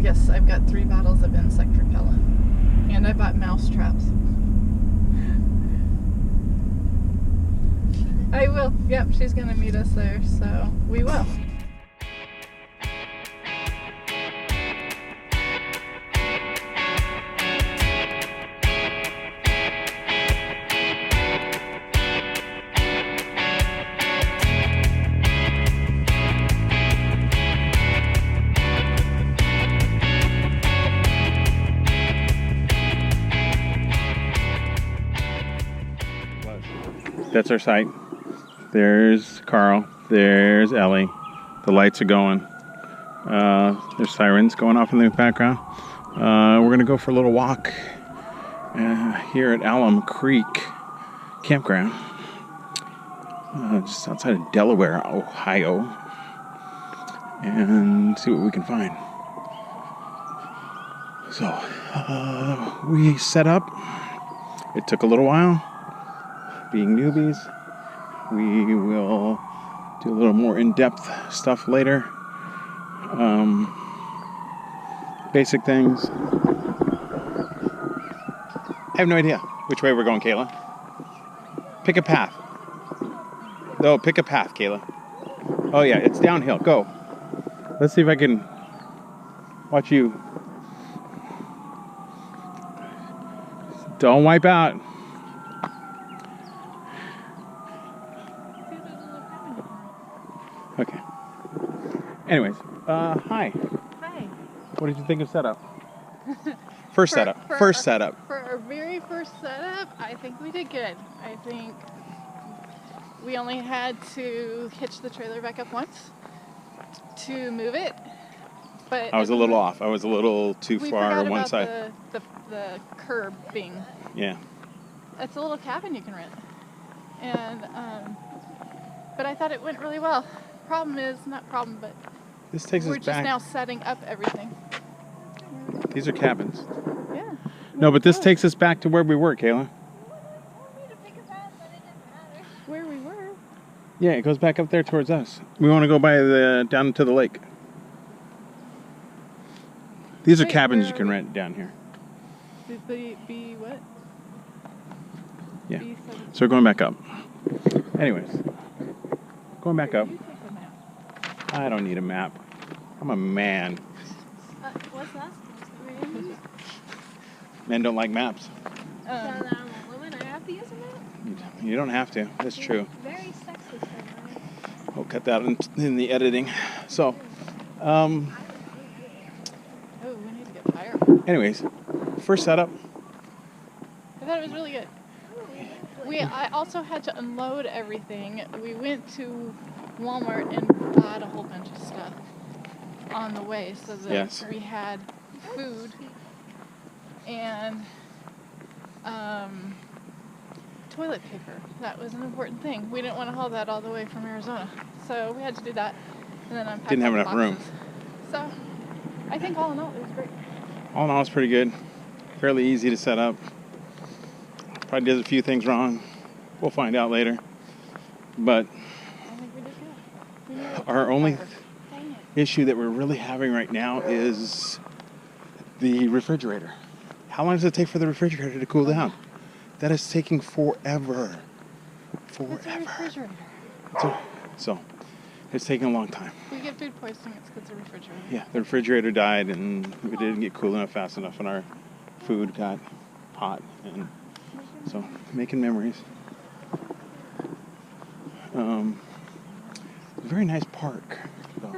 Yes, I've got 3 bottles of insect repellent. And I bought mouse traps. I will. Yep, she's going to meet us there, so we will. That's our site. There's Carl. There's Ellie. The lights are going. There's sirens going off in the background. We're going to go for a little walk here at Alumcreek campground. Just outside of Delaware, Ohio. And see what we can find. So, we set up. It took a little while. Being newbies, we will do a little more in-depth stuff later. Basic things. I have no idea which way we're going, Kayla. Pick a path. No, pick a path, Kayla. Oh yeah, it's downhill. Go. Let's see if I can watch you. Don't wipe out. Okay. Anyways, hi. Hi. What did you think of setup? First setup. For our very first setup, I think we did good. I think we only had to hitch the trailer back up once to move it. But I was a little off. I was a little too far on one side. The curb being. Yeah. It's a little cabin you can rent. And but I thought it went really well. Problem is, not problem, but this takes us we're back. just now setting up everything. These are cabins. Yeah. No, but this takes us back to where we were, Kayla. Where we were. Yeah, it goes back up there towards us. We want to go by down to the lake. These are Wait, cabins where you are can we? rent down here. Be what? Yeah. B7. So we're going back up. Anyways, going back up. You take the map. I don't need a map. I'm a man. What's that? Men don't like maps. So that I'm a woman, I have to use a map? You don't have to. That's true. Very sexist of mine. We'll cut that in the editing. So, Oh, we need to get firewood. anyways, first setup. I thought it was really good. I also had to unload everything. We went to Walmart and bought a whole bunch of stuff on the way so that Yes. we had food and toilet paper. That was an important thing. We didn't want to haul that all the way from Arizona, so we had to do that. And then unpack Didn't have all the enough room. boxes. So I think all in all, it was great. All in all, it's pretty good. Fairly easy to set up. Probably did a few things wrong. We'll find out later. But I think we did good. We made it our only fire. Dang it. issue that we're really having right now is the refrigerator. How long does it take for the refrigerator to cool down? That is taking forever. It's a refrigerator. So, it's taking a long time. If we get food poisoning, it's because the refrigerator. Yeah, the refrigerator died and we didn't get cool enough fast enough and our food got hot. And so, making memories. Very nice park, though.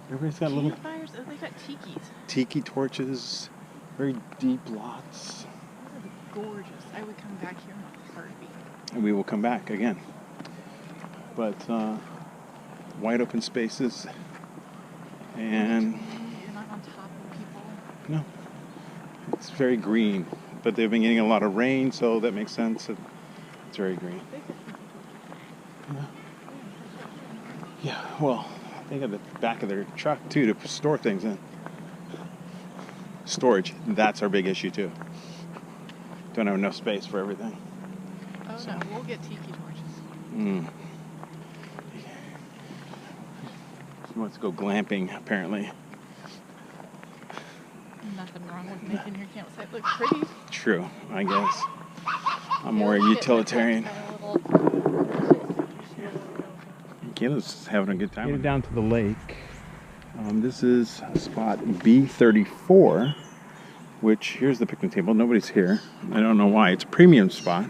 Everybody's got little campfires. Oh, they got tikis. tiki torches, very deep lots. That would be gorgeous. I would come back here in a heartbeat. And we will come back again. But wide open spaces and You're not on top of people. no, it's very green. But they've been getting a lot of rain, so that makes sense. It's very green. Yeah, well, they got the back of their truck too to store things in. Storage, that's our big issue too. Don't have enough space for everything. Oh So- no, we'll get tiki torches. She wants to go glamping, apparently. nothing wrong with making your campsite look pretty. True, I guess. I'm more utilitarian. Kayla's having a good time. Getting down to the lake. This is spot B34, which here's the picnic table. Nobody's here. I don't know why. It's a premium spot.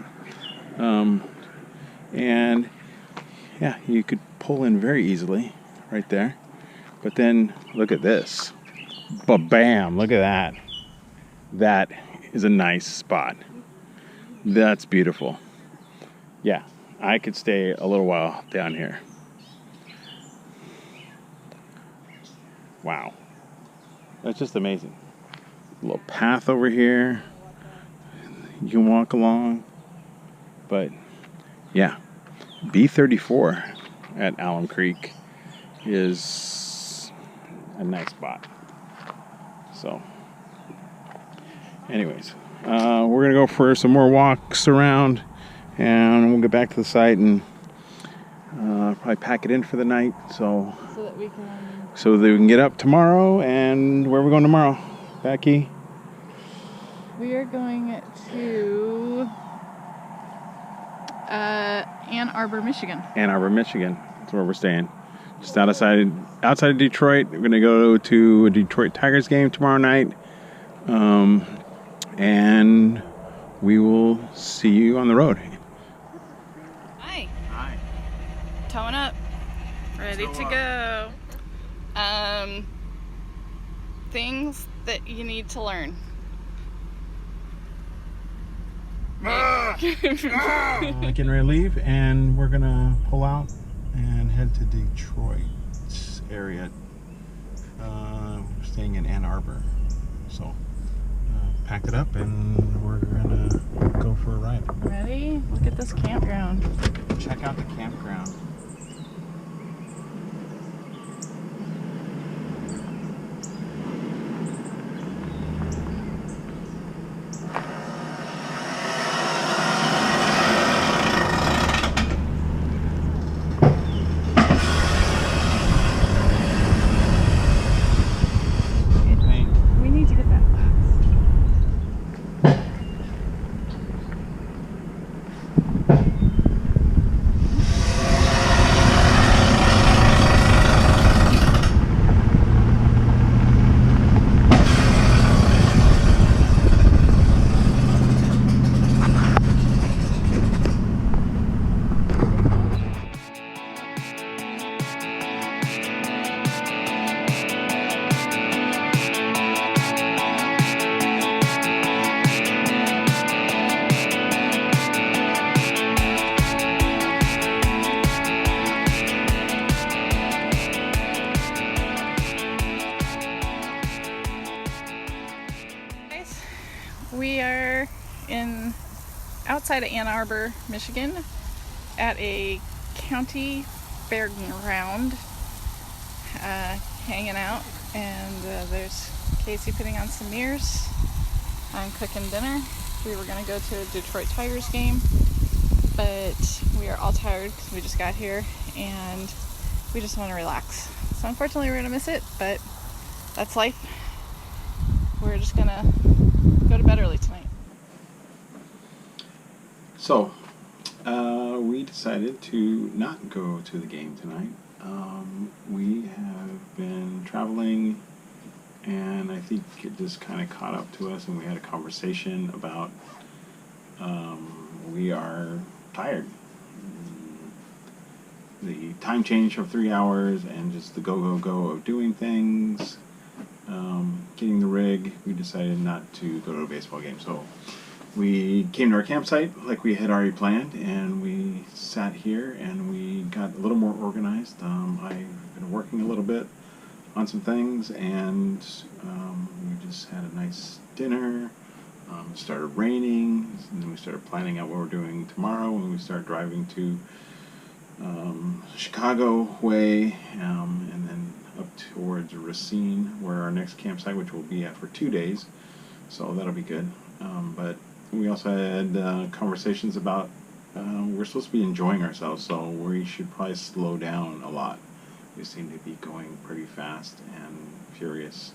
And yeah, you could pull in very easily right there. But then look at this. Ba-bam! Look at that. That is a nice spot. That's beautiful. Yeah, I could stay a little while down here. Wow. That's just amazing. A little path over here. You can walk along. But yeah, B34 at Alum Creek is a nice spot. So anyways, we're gonna go for some more walks around, and we'll get back to the site and probably pack it in for the night, so that we can get up tomorrow. And where are we going tomorrow, Becky? We are going to Ann Arbor, Michigan. Ann Arbor, Michigan. That's where we're staying. Just outside of Detroit. We're going to go to a Detroit Tigers game tomorrow night. And we will see you on the road. Hi. Hi. Towing up. Ready to go. Things that you need to learn. Getting ready to leave, and we're going to pull out and head to Detroit area. We're staying in Ann Arbor, so pack it up and we're gonna go for a ride. Ready? Look at this campground. Check out the campground. We are outside of Ann Arbor, Michigan, at a county fairground, hanging out, and there's Casey putting on some mirrors. I'm cooking dinner. We were going to go to a Detroit Tigers game, but we are all tired because we just got here and we just want to relax. So unfortunately we're going to miss it, but that's life. We're just going to go to bed early tonight. So, we decided to not go to the game tonight. We have been traveling, and I think it just kind of caught up to us, and we had a conversation about we are tired. The time change of 3 hours and just the go of doing things, getting the rig, we decided not to go to a baseball game. So we came to our campsite like we had already planned, and we sat here and we got a little more organized. I've been working a little bit on some things, and we just had a nice dinner. It started raining, and then we started planning out what we're doing tomorrow, and we started driving to Chicago way, and then up towards Racine, where our next campsite, which we'll be at for 2 days, so that'll be good. But we also had conversations about we're supposed to be enjoying ourselves, so we should probably slow down a lot. We seem to be going pretty fast and furious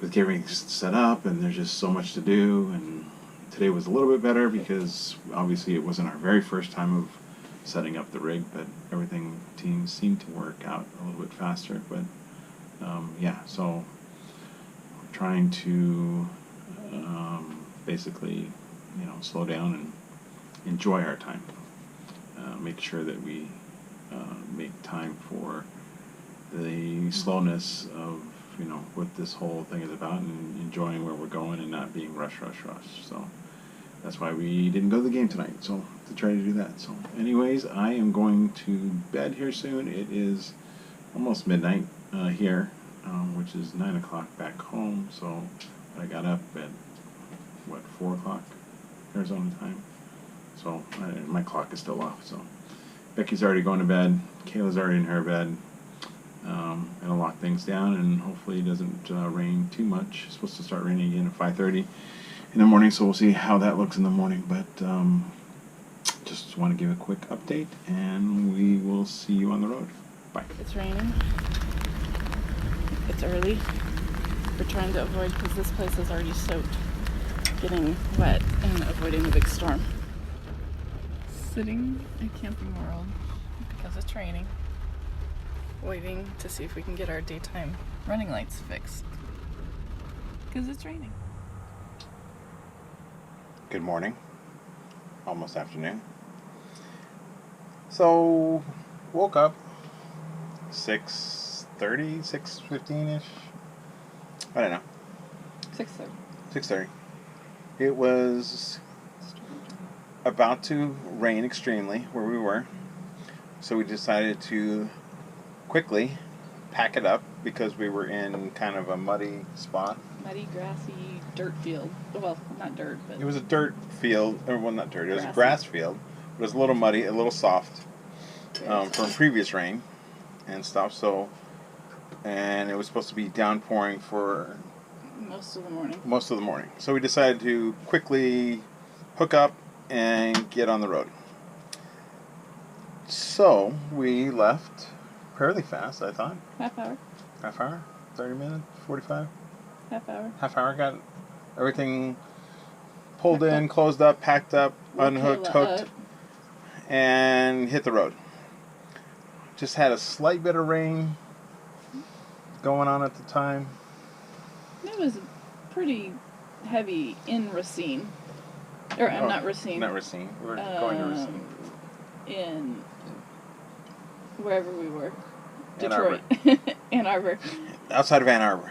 with getting everything set up, and there's just so much to do. And today was a little bit better because obviously it wasn't our very first time of setting up the rig, but everything seemed to work out a little bit faster. But yeah, so we're trying to basically, slow down and enjoy our time. Make sure that we make time for the slowness of what this whole thing is about, and enjoying where we're going and not being rush. So that's why we didn't go to the game tonight, so to try to do that. So anyways, I am going to bed here soon. It is almost midnight here, which is 9 o'clock back home. So I got up at 4 o'clock Arizona time. So my clock is still off. So Becky's already going to bed. Kayla's already in her bed. Gonna lock things down, and hopefully it doesn't rain too much. It's supposed to start raining again at 5:30 in the morning, so we'll see how that looks in the morning. But just want to give a quick update, and we will see you on the road. Bye. It's raining. It's early. We're trying to avoid, because this place is already soaked, getting wet and avoiding a big storm. Sitting at Camping World because it's raining, waiting to see if we can get our daytime running lights fixed because it's raining. Good morning. Almost afternoon. So, woke up 6:30, 6:15-ish. I don't know. 6:30. 6:30. It was about to rain extremely where we were, so we decided to quickly pack it up because we were in kind of a muddy spot. Muddy, grassy, dirt field. Well, not dirt, but It was a dirt field, or well, not dirt, it was a Grassy. grass field. It was a little muddy, a little soft from previous rain and stuff. So, and it was supposed to be downpouring for most of the morning. most of the morning. So we decided to quickly hook up and get on the road. So we left fairly fast, I thought. Half hour. Half hour? 30 minutes? 45? Half hour. Half hour. Got everything pulled in, closed up, packed up, unhooked, hooked, and hit the road. Just had a slight bit of rain going on at the time. It was pretty heavy in Racine. Or not Racine. Not Racine. We were going to Racine. In wherever we were. Ann Detroit. Ann Arbor. Outside of Ann Arbor.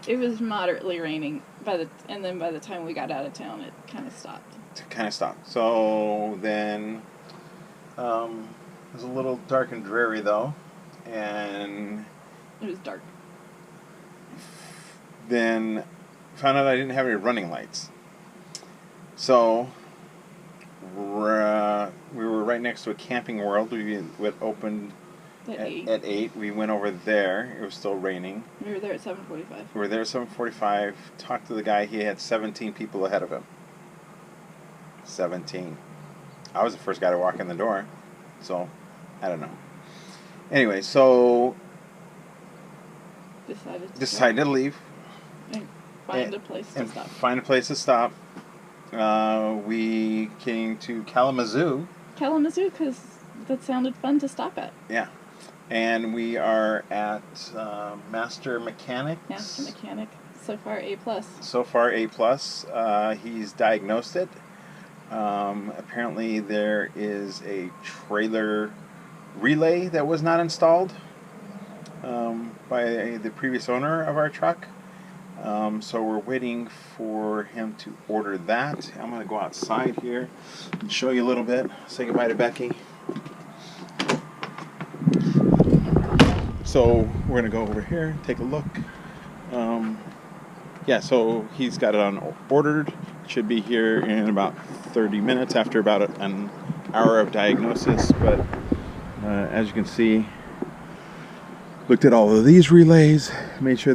It was moderately raining, and then by the time we got out of town, it kind of stopped. So then it was a little dark and dreary though, and It was dark. then found out I didn't have any running lights. So we were right next to a Camping World. It opened at 8. We went over there. It was still raining. We were there at 7:45. We were there at 7:45. Talked to the guy. He had 17 people ahead of him. 17. I was the first guy to walk in the door. So, I don't know. Anyway, so decided to leave. And find a place to stop. Find a place to stop. We came to Kalamazoo. Kalamazoo, because that sounded fun to stop at. Yeah. And we are at Master Mechanics. Master Mechanic. So far, A+. So far, A+. He's diagnosed it. Apparently, there is a trailer relay that was not installed by the previous owner of our truck. So we're waiting for him to order that. I'm going to go outside here and show you a little bit. Say goodbye to Becky. So we're going to go over here and take a look. Yeah, so he's got it on ordered. Should be here in about 30 minutes after about an hour of diagnosis. But as you can see, looked at all of these relays, made sure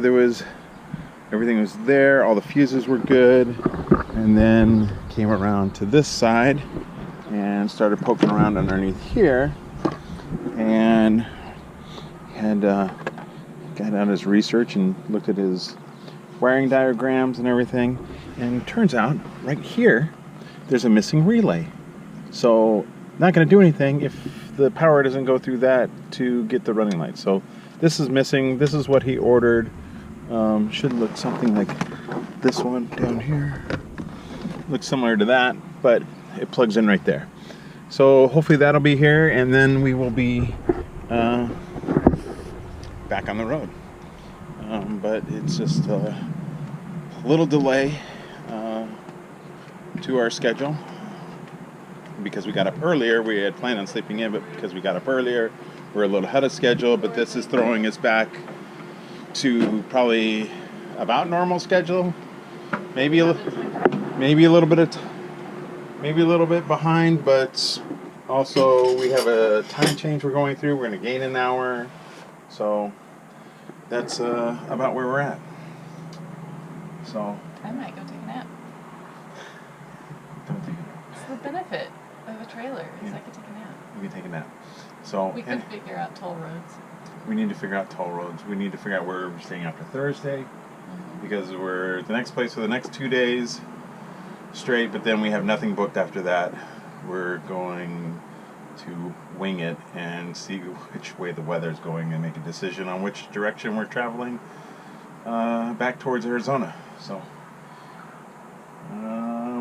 everything was there, all the fuses were good, and then came around to this side and started poking around underneath here, and had got out his research and looked at his wiring diagrams and everything. And it turns out right here there's a missing relay. So not going to do anything if the power doesn't go through that to get the running light. So this is missing. This is what he ordered. Should look something like this one down here. Looks similar to that, but it plugs in right there. So hopefully that'll be here, and then we will be back on the road. But it's just a little delay to our schedule because we got up earlier. We had planned on sleeping in, but because we got up earlier, we're a little ahead of schedule. But this is throwing us back to probably about normal schedule. Maybe a little bit behind, but also we have a time change we're going through. We're going to gain an hour, so that's about where we're at. So I might go take a nap. don't think It's the benefit of a trailer is I could take a nap. we can take a nap. So We could figure out toll roads. we need to figure out toll roads. We need to figure out where we're staying after Thursday, because we're the next place for the next 2 days straight, but then we have nothing booked after that. We're going to wing it and see which way the weather's going and make a decision on which direction we're traveling back towards Arizona. So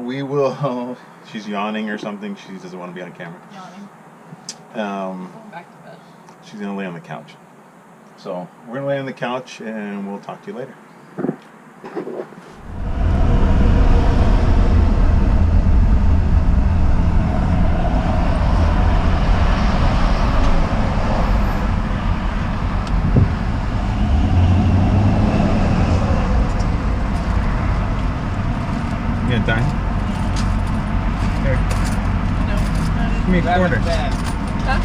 we will. She's yawning or something. She doesn't want to be on camera. Yawning. Going back to bed. She's gonna lay on the couch. So we're gonna lay on the couch and we'll talk to you later. You gonna die? Here. No. Give me a quarter. Huh?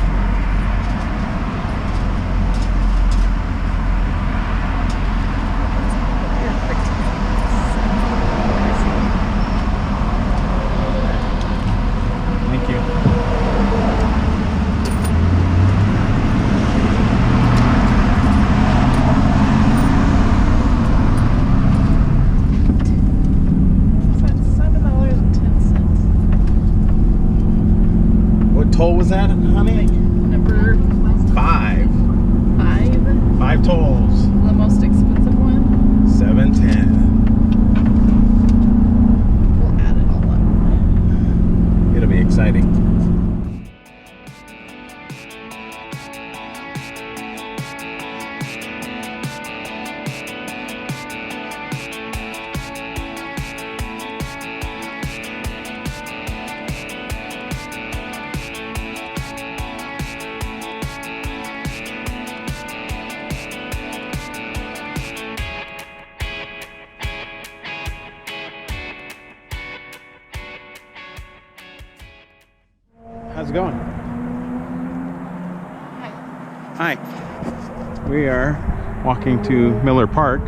Thank you. What toll was that, honey? Number 5. 5 tolls. The most expensive one. 710. We'll add it all up. It'll be exciting. How's it going? Hi. We are walking to Miller Park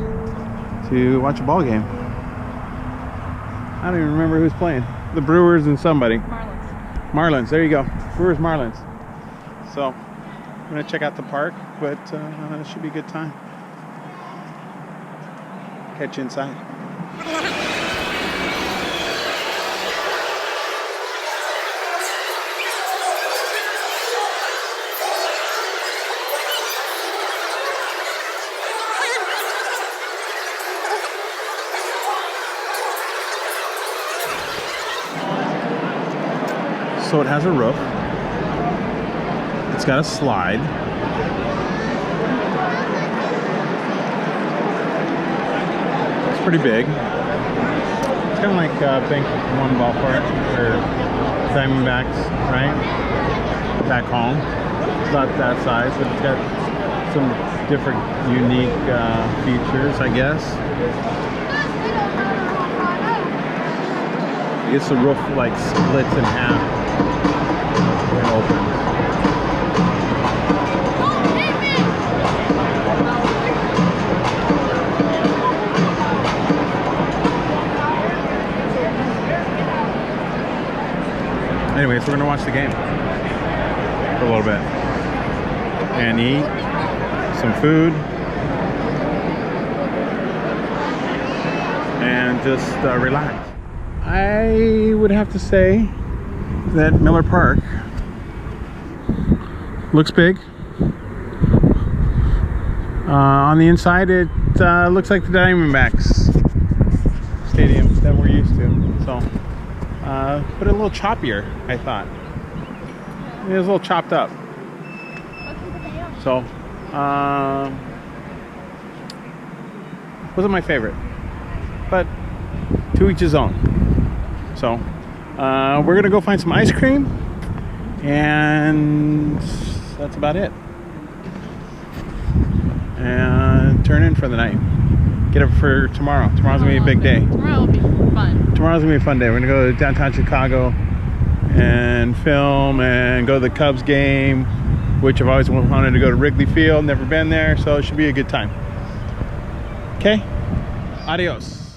to watch a ball game. I don't even remember who's playing. The Brewers and somebody. Marlins. Marlins, there you go. Brewers, Marlins. So, I'm gonna check out the park, but it should be a good time. Catch you inside. So it has a roof. It's got a slide. It's pretty big. It's kind of like Bank One ballpark or Diamondbacks, right? Back home. It's not that size, but it's got some different, unique features, I guess. I guess the roof like splits in half. It opens. Anyways, we're gonna watch the game for a little bit and eat some food and just relax. I would have to say that Miller Park looks big. On the inside, it looks like the Diamondbacks stadium that we're used to. So, but a little choppier, I thought. It was a little chopped up. So, wasn't my favorite, but to each his own. So, we're gonna go find some ice cream, and that's about it. And turn in for the night. Get up for tomorrow. Tomorrow's gonna be a big day. Tomorrow will be fun. Tomorrow's gonna be a fun day. We're gonna go to downtown Chicago and film and go to the Cubs game, which I've always wanted to go to Wrigley Field. Never been there, so it should be a good time. Okay? Adios.